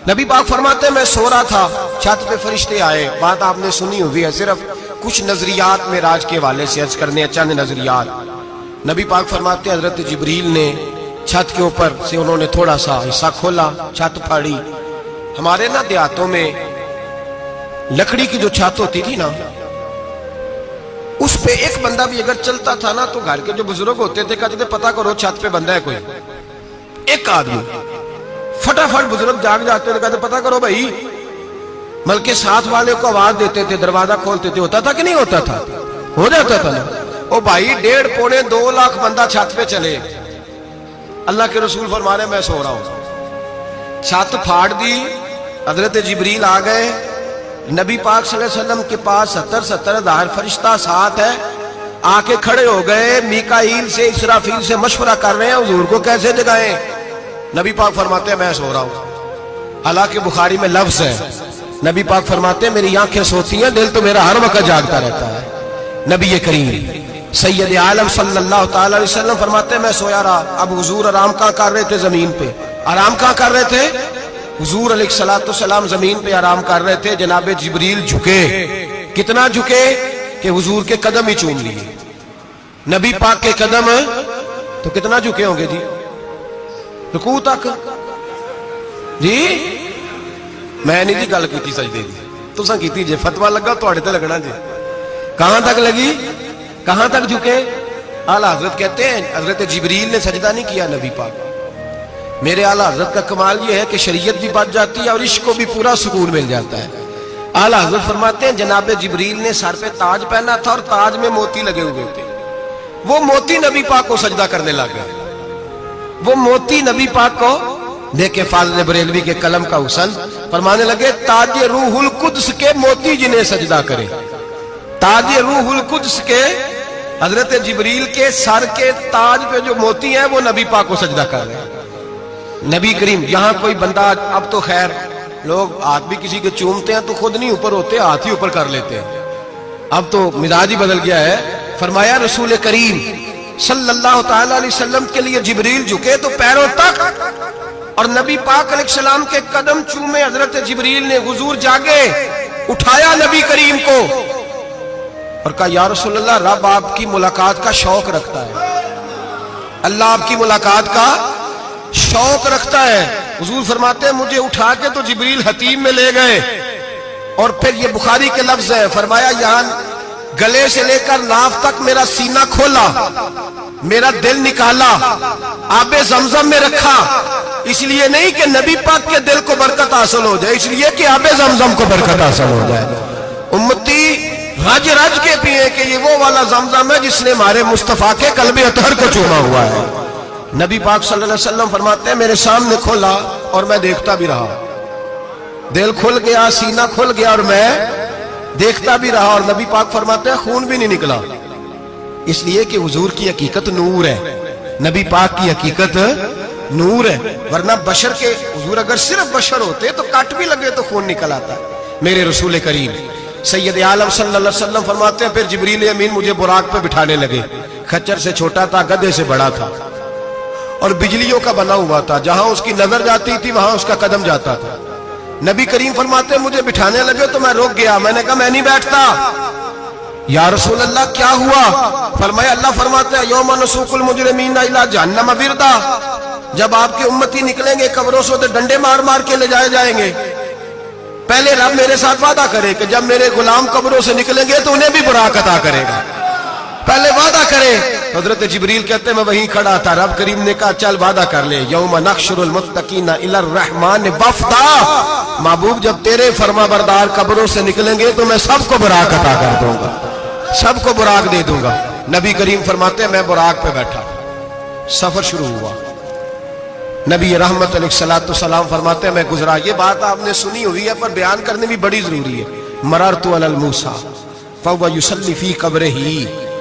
نبی پاک فرماتے ہیں میں سو رہا تھا، چھت پہ فرشتے آئے. بات آپ نے سنی ہوئی ہے، صرف کچھ نظریات معراج کے حوالے سے عرض کرنے ہیں، چند نظریات. نبی پاک فرماتے ہیں حضرت جبریل نے چھت کے اوپر سے انہوں نے تھوڑا سا حصہ کھولا، چھت پھاڑی. ہمارے نا دیہاتوں میں لکڑی کی جو چھت ہوتی تھی نا، اس پہ ایک بندہ بھی اگر چلتا تھا نا تو گھر کے جو بزرگ ہوتے تھے کہتے تھے پتہ کرو چھت پہ بندہ ہے کوئی. ایک آدمی فٹافٹ بزرگ جاگ جاتے تھے، کہتے پتہ کرو بھائی. بلکہ ساتھ والے کو آواز دیتے تھے، دروازہ کھولتے تھے. ہوتا تھا کہ نہیں ہوتا تھا؟ ہو جاتا تھا نا. او بھائی 1.5 پونے 2 لاکھ بندہ چھت پہ چلے. اللہ کے رسول فرما رہے میں سو رہا ہوں. چھت پھاڑ دی، حضرت جبریل آ گئے. نبی پاک صلی اللہ علیہ وسلم کے پاس 70 ہزار فرشتہ ساتھ ہے، آ کے کھڑے ہو گئے. میکائیل سے اسرافیل سے مشورہ کر رہے ہیں حضور کو کیسے جگائیں. نبی پاک فرماتے ہیں میں سو رہا ہوں. حالانکہ بخاری میں لفظ ہے، نبی پاک فرماتے ہیں میری آنکھیں سوتی ہیں، دل تو میرا ہر وقت جاگتا رہتا ہے. نبی کریم سید عالم صلی اللہ تعالی علیہ وسلم فرماتے ہیں میں سویا رہا. اب حضور آرام کہاں کر رہے تھے؟ زمین پہ. آرام کہاں کر رہے تھے؟ حضور علیہ السلام زمین پہ آرام کر رہے تھے. جناب جبریل جھکے. کتنا جھکے کہ حضور کے قدم ہی چوم لیے. نبی پاک کے قدم تو کتنا جھکے ہوں گے جی؟ رکوع تک. جی میں نہیں جی گل کی سجدے دی، تساں کیتی جے. فتویٰ لگا تواڈے تے لگنا جی. کہاں تک لگی؟ کہاں تک جھکے؟ اعلیٰ حضرت کہتے ہیں حضرت جبریل نے سجدہ نہیں کیا نبی پاک. میرے اعلیٰ حضرت کا کمال یہ ہے کہ شریعت بھی بچ جاتی ہے اور عشق کو بھی پورا سکون مل جاتا ہے. اعلیٰ حضرت فرماتے ہیں جناب جبریل نے سر پہ تاج پہنا تھا اور تاج میں موتی لگے ہوئے تھے. وہ موتی نبی پاک کو سجدہ کرنے لگ گئے. وہ موتی نبی پاک کو دیکھے. فاضل بریلوی کے قلم کا حسن فرمانے لگے تاج روح القدس کے موتی جنہیں سجدہ کرے. تاج روح القدس کے حضرت جبریل کے سر کے تاج پہ جو موتی ہیں وہ نبی پاک کو سجدہ کر رہے ہیں. نبی کریم یہاں کوئی بندہ، اب تو خیر لوگ ہاتھ بھی کسی کے چومتے ہیں تو خود نہیں اوپر ہوتے، ہاتھ ہی اوپر کر لیتے ہیں. اب تو مزاج ہی بدل گیا ہے. فرمایا رسول کریم صلی اللہ تعالی علیہ وسلم کے لیے جبریل جھکے تو پیروں تک، اور نبی پاک علیہ السلام کے قدم چومے. حضرت جبریل نے حضور جاگے، اٹھایا نبی کریم کو اور کہا یا رسول اللہ رب آپ کی ملاقات کا شوق رکھتا ہے. اللہ آپ کی ملاقات کا شوق رکھتا ہے. حضور فرماتے ہیں مجھے اٹھا کے تو جبریل حتیم میں لے گئے. اور پھر یہ بخاری کے لفظ ہے، فرمایا یہاں گلے سے لے کر ناف تک میرا سینہ کھولا، میرا دل نکالا، آب زمزم میں رکھا. اس لیے نہیں کہ نبی پاک کے دل کو برکت حاصل ہو جائے، اس لیے کہ آب زمزم کو برکت حاصل ہو جائے. امتی رج رج کے پیئے کہ یہ وہ والا زمزم ہے جس نے ہمارے مصطفیٰ کے قلب اطہر کو چوما ہوا ہے. نبی پاک صلی اللہ علیہ وسلم فرماتے ہیں میرے سامنے کھولا اور میں دیکھتا بھی رہا. دل کھل گیا، سینہ کھل گیا اور میں دیکھتا بھی رہا. اور نبی پاک فرماتے ہیں خون بھی نہیں نکلا، اس لیے کہ حضور کی حقیقت نور ہے. نبی پاک کی حقیقت نور ہے. ورنہ بشر کے حضور اگر صرف بشر ہوتے تو کٹ بھی لگے تو خون نکل آتا. میرے رسول کریم سید عالم صلی اللہ علیہ وسلم فرماتے ہیں پھر جبریل امین مجھے براق پہ بٹھانے لگے. خچر سے چھوٹا تھا، گدھے سے بڑا تھا اور بجلیوں کا بنا ہوا تھا. جہاں اس کی نظر جاتی تھی وہاں اس کا قدم جاتا تھا. نبی کریم فرماتے ہیں مجھے بٹھانے لگے تو میں رک گیا. میں نے کہا میں نہیں بیٹھتا. یا رسول اللہ کیا ہوا؟ فرمایا اللہ فرماتا ہے یوم نسوق المجرمین الی جہنم وردا. جب آپ کے امتی نکلیں گے قبروں سے تو ڈنڈے مار مار کے لے جائے جائیں گے. پہلے رب میرے ساتھ وعدہ کرے کہ جب میرے غلام قبروں سے نکلیں گے تو انہیں بھی براق عطا کرے گا. پہلے وعدہ کرے. حضرت جبریل کہتے ہیں میں وہیں کھڑا تھا. رب کریم نے کہا چل وعدہ کر لے یوم نحشر المتقین الی الرحمن وفدا. محبوب جب تیرے فرما بردار قبروں سے نکلیں گے تو میں سب کو براق عطا کر دوں گا، سب کو براق دے دوں گا. نبی کریم فرماتے ہیں میں براق پہ بیٹھا. سفر شروع ہوا. نبی رحمت علیہ السلام فرماتے ہیں میں گزرا. یہ بات آپ نے سنی ہوئی ہے پر بیان کرنے بھی بڑی ضروری ہے. مررت علی الموسیٰ فہو یصلی فی قبرہ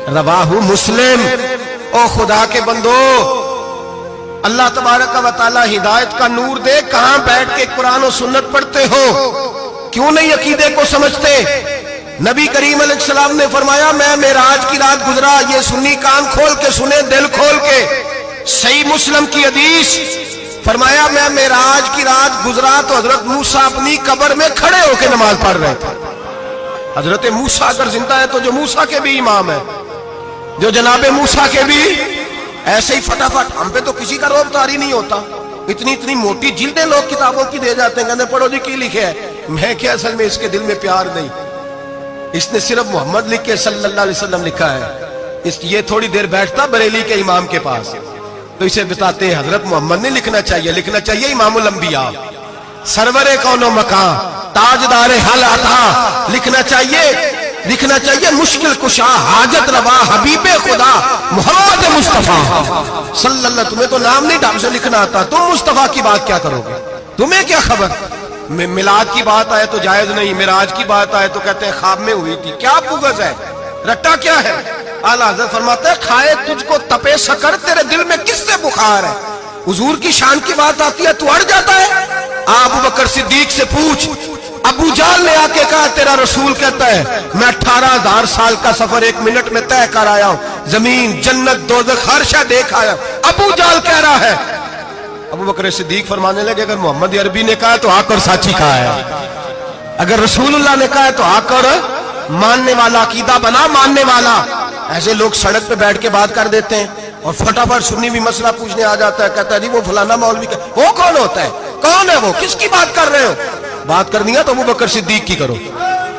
رواہ مسلم. او خدا کے بندو اللہ تبارک و تعالی ہدایت کا نور دے. کہاں بیٹھ کے قرآن و سنت پڑھتے ہو؟ کیوں نہیں عقیدے کو سمجھتے؟ نبی کریم علیہ السلام نے فرمایا میں معراج کی رات گزرا. یہ سنی کان کھول کے سنے، دل کھول کے. صحیح مسلم کی حدیث فرمایا میں معراج کی رات گزرا تو حضرت موسیٰ اپنی قبر میں کھڑے ہو کے نماز پڑھ رہے تھے. حضرت موسیٰ اگر زندہ ہے تو جو موسیٰ کے بھی امام ہے، جو جناب موسیٰ کے بھی ایسے ہی فٹافٹ. ہم پہ تو کسی کا روب طاری نہیں ہوتا. اتنی موٹی جلدیں لوگ کتابوں کی دے جاتے ہیں، کہتے ہیں پڑھو جی کی لکھے ہے. میں کیا، اصل میں اس کے دل میں پیار نہیں. اس نے صرف محمد لکھ کے صلی اللہ علیہ وسلم لکھا ہے. یہ تھوڑی دیر بیٹھتا بریلی کے امام کے پاس تو اسے بتاتے ہیں حضرت محمد نہیں لکھنا چاہیے، لکھنا چاہیے امام الانبیاء، سرور کون و مکان، تاجدار حل عطا. لکھنا چاہیے مشکل کشا، حاجت روا، حبیب خدا محمد مصطفیٰ صلی اللہ. تمہیں تو نام نہیں ڈھنگ سے لکھنا آتا، تم مصطفیٰ کی بات کیا کرو گے؟ تمہیں کیا خبر؟ میلاد کی بات آئے تو جائز نہیں، معراج کی بات آئے تو کہتے ہیں خواب میں ہوئی تھی. کیا بغض ہے، رٹا کیا ہے؟ اعلیٰ حضرت فرماتے ہیں کھائے تجھ کو تپے سکر، تیرے دل میں کس سے بخار ہے؟ حضور کی شان کی بات آتی ہے تو اڑ جاتا ہے. ابو بکر صدیق سے پوچھ، ابو جہل نے آ کے کہا تیرا رسول کہتا ہے میں 18,000 سال کا سفر 1 منٹ میں طے کر آیا ہوں، زمین جنت دوزخ ہر شے دیکھ آیا. ابو جہل کہہ رہا ہے. ابو بکر صدیق فرمانے لگے اگر محمد عربی نے کہا تو آ کر ساتھی کہا ہے، اگر رسول اللہ نے کہا ہے تو آ کر ماننے والا، عقیدہ بنا ماننے والا. ایسے لوگ سڑک پہ بیٹھ کے بات کر دیتے ہیں اور فٹافٹ سنی بھی مسئلہ پوچھنے آ جاتا ہے، کہتا ہے جی وہ فلانا مولوی کا. وہ کون ہوتا ہے؟ کون ہے وہ؟ کس کی بات کر رہے ہو؟ بات کرنی ہے تو ابو بکر صدیق کی کرو،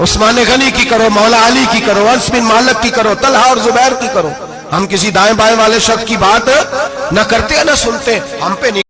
عثمان غنی کی کرو، مولا علی کی کرو، انس بن مالک کی کرو، طلحہ اور زبیر کی کرو. ہم کسی دائیں بائیں والے شخص کی بات نہ کرتے ہیں نہ سنتے. ہم پہ نہیں